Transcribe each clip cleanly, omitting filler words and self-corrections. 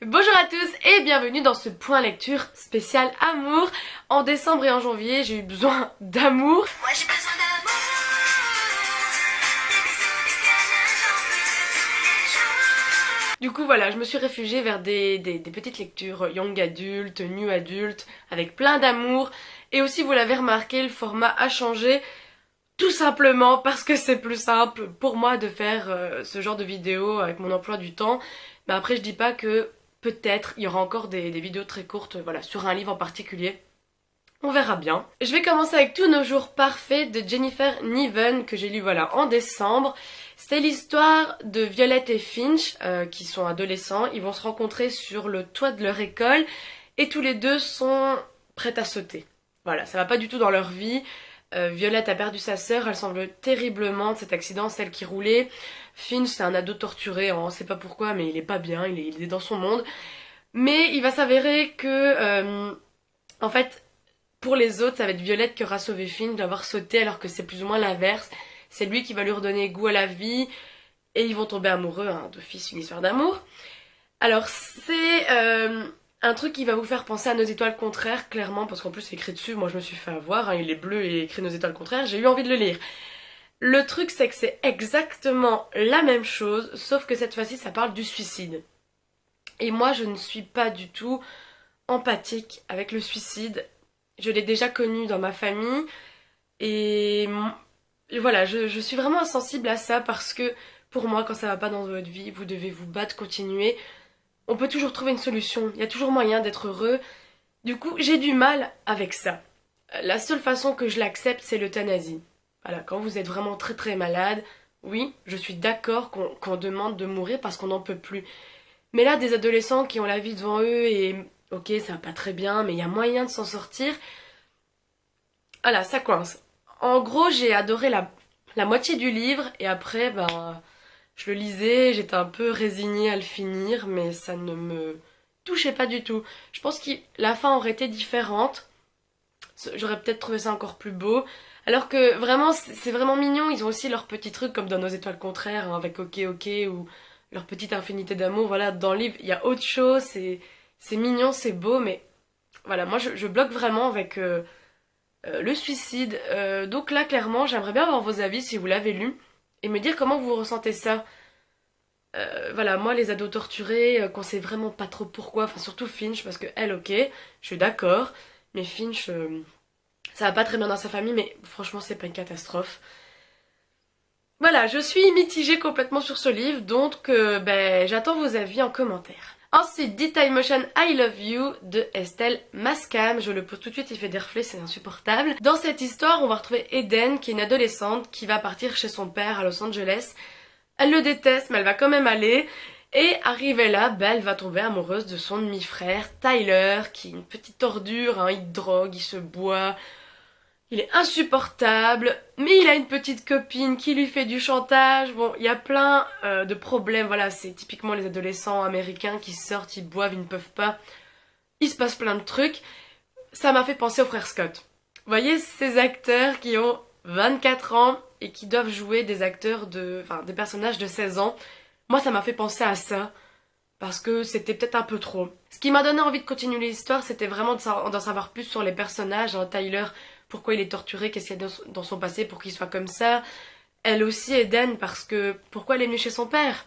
Bonjour à tous et bienvenue dans ce point lecture spécial amour. En décembre et en janvier, j'ai eu besoin d'amour. Moi j'ai besoin d'amour. Des bisous, des câlins, j'en veux tous les jours. Du coup voilà, je me suis réfugiée vers des petites lectures young adulte, new adulte, avec plein d'amour. Et aussi vous l'avez remarqué, le format a changé. Tout simplement parce que c'est plus simple pour moi de faire ce genre de vidéo avec mon emploi du temps. Mais après je dis pas que peut-être il y aura encore des vidéos très courtes voilà, sur un livre en particulier. On verra bien. Je vais commencer avec Tous nos jours parfaits de Jennifer Niven que j'ai lu voilà en décembre. C'est l'histoire de Violette et Finch qui sont adolescents. Ils vont se rencontrer sur le toit de leur école et tous les deux sont prêts à sauter. Voilà, ça va pas du tout dans leur vie. Violette a perdu sa sœur, elle s'en veut terriblement de cet accident, celle qui roulait. Finch, c'est un ado torturé, on sait pas pourquoi, mais il est pas bien, il est dans son monde. Mais il va s'avérer que, en fait, pour les autres, ça va être Violette qui aura sauvé Finch d'avoir sauté, alors que c'est plus ou moins l'inverse. C'est lui qui va lui redonner goût à la vie, et ils vont tomber amoureux, hein, d'office, une histoire d'amour. Alors c'est un truc qui va vous faire penser à Nos étoiles contraires, clairement, parce qu'en plus c'est écrit dessus, moi je me suis fait avoir, hein, il est bleu et écrit Nos étoiles contraires, j'ai eu envie de le lire. Le truc c'est que c'est exactement la même chose, sauf que cette fois-ci ça parle du suicide. Et moi je ne suis pas du tout empathique avec le suicide. Je l'ai déjà connu dans ma famille, et voilà, je suis vraiment insensible à ça parce que pour moi quand ça va pas dans votre vie, vous devez vous battre, continuer. On peut toujours trouver une solution, il y a toujours moyen d'être heureux. Du coup, j'ai du mal avec ça. La seule façon que je l'accepte, c'est l'euthanasie. Voilà, quand vous êtes vraiment très très malade, oui, je suis d'accord qu'on demande de mourir parce qu'on n'en peut plus. Mais là, des adolescents qui ont la vie devant eux et ok, ça va pas très bien, mais il y a moyen de s'en sortir. Voilà, ça coince. En gros, j'ai adoré la moitié du livre et après, ben, je le lisais, j'étais un peu résignée à le finir, mais ça ne me touchait pas du tout. Je pense que la fin aurait été différente. J'aurais peut-être trouvé ça encore plus beau. Alors que vraiment, c'est vraiment mignon. Ils ont aussi leurs petits trucs comme dans Nos étoiles contraires, hein, avec Ok Ok, ou leur petite infinité d'amour. Voilà, dans le livre, il y a autre chose. C'est mignon, c'est beau, mais voilà, moi je bloque vraiment avec le suicide. Donc là, clairement, j'aimerais bien avoir vos avis si vous l'avez lu et me dire comment vous ressentez ça. Voilà, moi les ados torturés, qu'on sait vraiment pas trop pourquoi, enfin surtout Finch, parce que elle, ok, je suis d'accord, mais Finch, ça va pas très bien dans sa famille, mais franchement c'est pas une catastrophe. Voilà, je suis mitigée complètement sur ce livre, donc ben, j'attends vos avis en commentaire. Ensuite, Did Time Motion I Love You de Estelle Mascam. Je le pose tout de suite, il fait des reflets, c'est insupportable. Dans cette histoire, on va retrouver Eden, qui est une adolescente qui va partir chez son père à Los Angeles. Elle le déteste, mais elle va quand même aller. Et arrivée là, ben, elle va tomber amoureuse de son demi-frère, Tyler, qui est une petite ordure, hein, il drogue, il se boit. Il est insupportable, mais il a une petite copine qui lui fait du chantage. Bon, il y a plein de problèmes, voilà, c'est typiquement les adolescents américains qui sortent, ils boivent, ils ne peuvent pas. Il se passe plein de trucs. Ça m'a fait penser aux frères Scott. Vous voyez, ces acteurs qui ont 24 ans et qui doivent jouer des acteurs enfin, des personnages de 16 ans. Moi, ça m'a fait penser à ça, parce que c'était peut-être un peu trop. Ce qui m'a donné envie de continuer l'histoire, c'était vraiment d'en savoir plus sur les personnages, hein, Tyler, pourquoi il est torturé, qu'est-ce qu'il y a dans son passé pour qu'il soit comme ça. Elle aussi, Eden, parce que pourquoi elle est venue chez son père.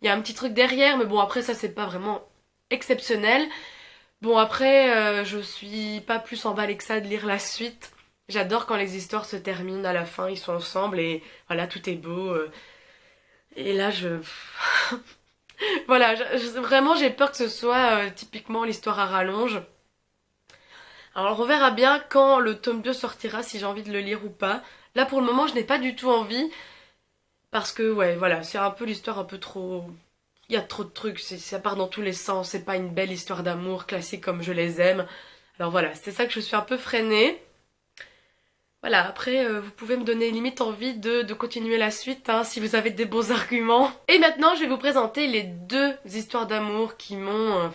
Il y a un petit truc derrière, mais bon, après ça c'est pas vraiment exceptionnel. Bon, après, je suis pas plus emballée que ça de lire la suite. J'adore quand les histoires se terminent à la fin, ils sont ensemble et voilà, tout est beau. Et là, voilà, vraiment j'ai peur que ce soit typiquement l'histoire à rallonge. Alors on verra bien quand le tome 2 sortira, si j'ai envie de le lire ou pas. Là pour le moment je n'ai pas du tout envie, parce que ouais voilà, c'est un peu l'histoire un peu trop... Il y a trop de trucs, ça part dans tous les sens, c'est pas une belle histoire d'amour classique comme je les aime. Alors voilà, c'est ça que je suis un peu freinée. Voilà, après vous pouvez me donner limite envie de continuer la suite, hein, si vous avez des bons arguments. Et maintenant je vais vous présenter les deux histoires d'amour qui m'ont...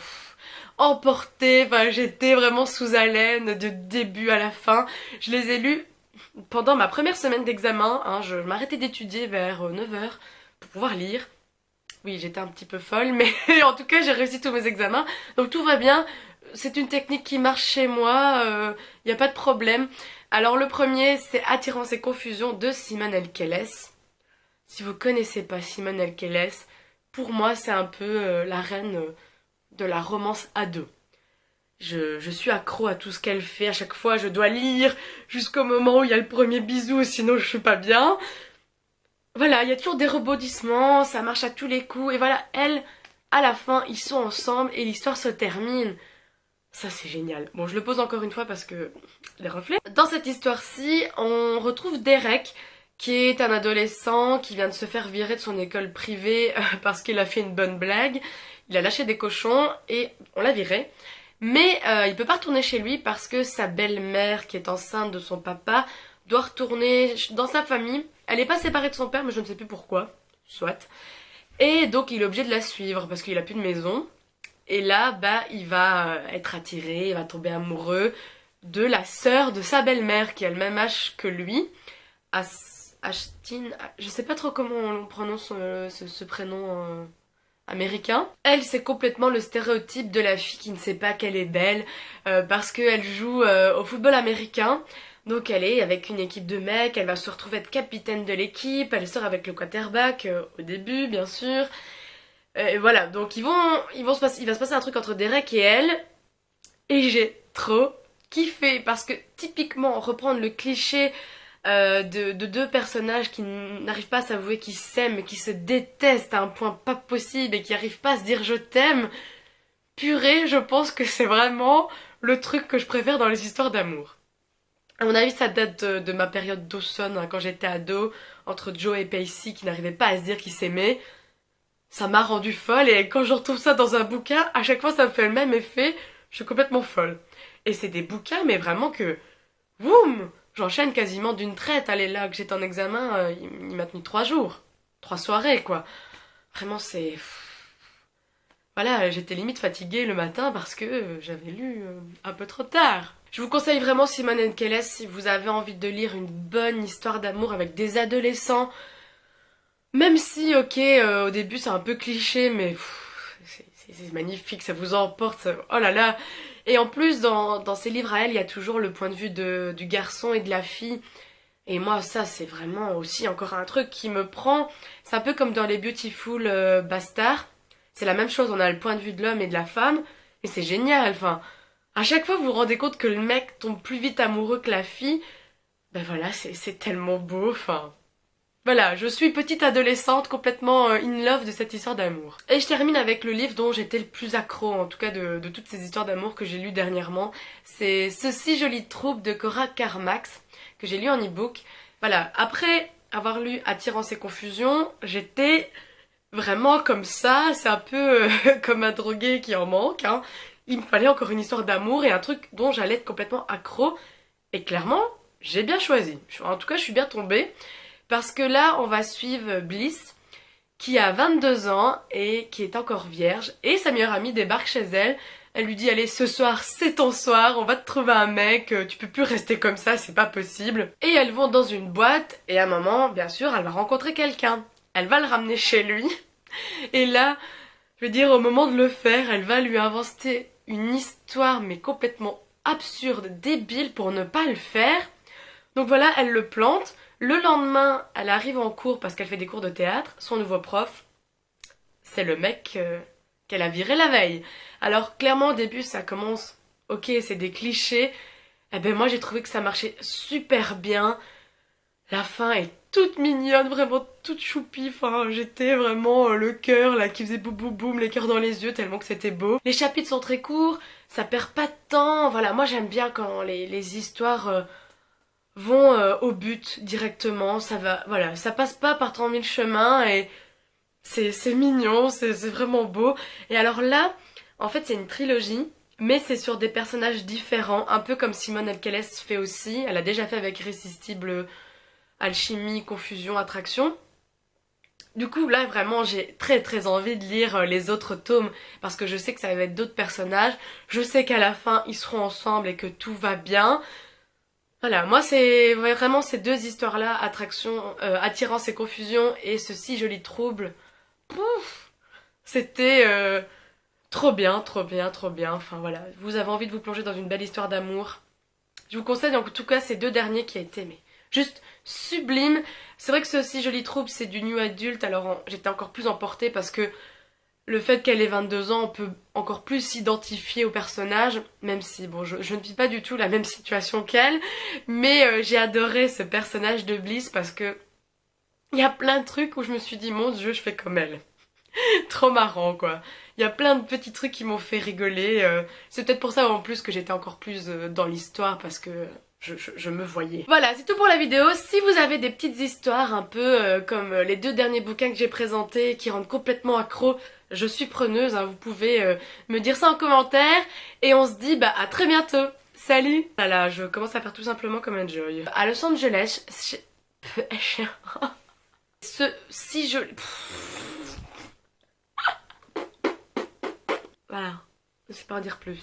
emportée, enfin j'étais vraiment sous haleine de début à la fin. Je les ai lus pendant ma première semaine d'examen, hein, je m'arrêtais d'étudier vers 9 h pour pouvoir lire. Oui, j'étais un petit peu folle, mais en tout cas, j'ai réussi tous mes examens. Donc tout va bien. C'est une technique qui marche chez moi, y a pas de problème. Alors le premier, c'est Attirance et confusion de Simone Elkeles. Si vous connaissez pas Simone Elkeles, pour moi, c'est un peu la reine de la romance à deux. Je suis accro à tout ce qu'elle fait. À chaque fois, je dois lire jusqu'au moment où il y a le premier bisou, sinon je suis pas bien. Voilà, il y a toujours des rebondissements, ça marche à tous les coups. Et voilà, elle, à la fin, ils sont ensemble et l'histoire se termine. Ça, c'est génial. Bon, je le pose encore une fois parce que les reflets. Dans cette histoire-ci, on retrouve Derek, qui est un adolescent qui vient de se faire virer de son école privée parce qu'il a fait une bonne blague. Il a lâché des cochons et on l'a viré. Mais il peut pas retourner chez lui parce que sa belle-mère, qui est enceinte de son papa, doit retourner dans sa famille. Elle est pas séparée de son père, mais je ne sais plus pourquoi. Soit. Et donc il est obligé de la suivre parce qu'il a plus de maison. Et là, bah, il va être attiré, il va tomber amoureux de la sœur de sa belle-mère qui a le même âge que lui. Ashtin, je sais pas trop comment on prononce ce prénom américain. Elle, c'est complètement le stéréotype de la fille qui ne sait pas qu'elle est belle parce qu'elle joue au football américain. Donc elle est avec une équipe de mecs, elle va se retrouver être capitaine de l'équipe, elle sort avec le quarterback au début, bien sûr. Et voilà, donc il va se passer un truc entre Derek et elle. Et j'ai trop kiffé parce que typiquement reprendre le cliché de deux personnages qui n'arrivent pas à s'avouer qu'ils s'aiment, mais qui se détestent à un point pas possible et qui n'arrivent pas à se dire je t'aime. Purée, je pense que c'est vraiment le truc que je préfère dans les histoires d'amour. À mon avis, ça date de ma période Dawson, hein, quand j'étais ado, entre Joe et Pacey qui n'arrivaient pas à se dire qu'ils s'aimaient. Ça m'a rendue folle et quand je retrouve ça dans un bouquin, à chaque fois ça me fait le même effet, je suis complètement folle. Et c'est des bouquins, mais vraiment que... Boum! J'enchaîne quasiment d'une traite. Allez, là que j'étais en examen, il m'a tenu 3 jours. 3 soirées, quoi. Vraiment, c'est... Voilà, j'étais limite fatiguée le matin parce que j'avais lu un peu trop tard. Je vous conseille vraiment Simone Elkeles si vous avez envie de lire une bonne histoire d'amour avec des adolescents. Même si, ok, au début c'est un peu cliché, mais c'est magnifique, ça vous emporte, oh là là. Et en plus, dans ces livres à elle, il y a toujours le point de vue du garçon et de la fille. Et moi, ça, c'est vraiment aussi encore un truc qui me prend. C'est un peu comme dans les Beautiful Bastards. C'est la même chose, on a le point de vue de l'homme et de la femme. Et c'est génial, enfin. À chaque fois, vous vous rendez compte que le mec tombe plus vite amoureux que la fille. Ben voilà, c'est tellement beau, enfin... Voilà, je suis petite adolescente complètement in love de cette histoire d'amour. Et je termine avec le livre dont j'étais le plus accro, en tout cas de toutes ces histoires d'amour que j'ai lues dernièrement. C'est Ce si joli trouble de Cora Carmax, que j'ai lu en e-book. Voilà, après avoir lu Attirance et confusion, j'étais vraiment comme ça, c'est un peu comme un drogué qui en manque, hein. Il me fallait encore une histoire d'amour et un truc dont j'allais être complètement accro. Et clairement, j'ai bien choisi. En tout cas, je suis bien tombée. Parce que là, on va suivre Bliss, qui a 22 ans et qui est encore vierge. Et sa meilleure amie débarque chez elle. Elle lui dit, allez, ce soir, c'est ton soir, on va te trouver un mec, tu peux plus rester comme ça, c'est pas possible. Et elles vont dans une boîte, et à un moment, bien sûr, elle va rencontrer quelqu'un. Elle va le ramener chez lui. Et là, je veux dire, au moment de le faire, elle va lui inventer une histoire, mais complètement absurde, débile, pour ne pas le faire. Donc voilà, elle le plante. Le lendemain, elle arrive en cours parce qu'elle fait des cours de théâtre. Son nouveau prof, c'est le mec qu'elle a viré la veille. Alors clairement au début ça commence, ok, c'est des clichés. Eh ben moi j'ai trouvé que ça marchait super bien. La fin est toute mignonne, vraiment toute choupie. Enfin, j'étais vraiment le cœur là qui faisait boum boum boum, les cœurs dans les yeux tellement que c'était beau. Les chapitres sont très courts, ça perd pas de temps. Voilà, moi j'aime bien quand les histoires... vont au but directement, ça va, voilà, ça passe pas par 30 000 chemins et c'est mignon, c'est vraiment beau. Et alors là, en fait c'est une trilogie, mais c'est sur des personnages différents, un peu comme Simone Elkeles fait aussi, elle a déjà fait avec Irrésistible, Alchimie, Confusion, Attraction. Du coup là vraiment j'ai très envie de lire les autres tomes parce que je sais que ça va être d'autres personnages, je sais qu'à la fin ils seront ensemble et que tout va bien. Voilà, moi c'est vraiment ces deux histoires-là, Attraction, Attirance et Confusion et Ce si joli trouble. Pouf, C'était trop bien, trop bien, trop bien. Enfin voilà, vous avez envie de vous plonger dans une belle histoire d'amour. Je vous conseille en tout cas ces deux derniers qui a été mais juste sublime. C'est vrai que ce Si Jolie Troupe c'est du new adulte, alors j'étais encore plus emportée parce que le fait qu'elle ait 22 ans, on peut encore plus s'identifier au personnage, même si bon, je ne vis pas du tout la même situation qu'elle, mais j'ai adoré ce personnage de Bliss parce que il y a plein de trucs où je me suis dit mon Dieu, je fais comme elle. Trop marrant quoi. Il y a plein de petits trucs qui m'ont fait rigoler. C'est peut-être pour ça en plus que j'étais encore plus dans l'histoire parce que je me voyais. Voilà, c'est tout pour la vidéo. Si vous avez des petites histoires un peu comme les deux derniers bouquins que j'ai présentés qui rendent complètement accro, je suis preneuse, hein. Vous pouvez me dire ça en commentaire et on se dit bah à très bientôt. Salut. Voilà, je commence à faire tout simplement comme Enjoy. À Los Angeles, si je... Voilà, je sais pas en dire plus.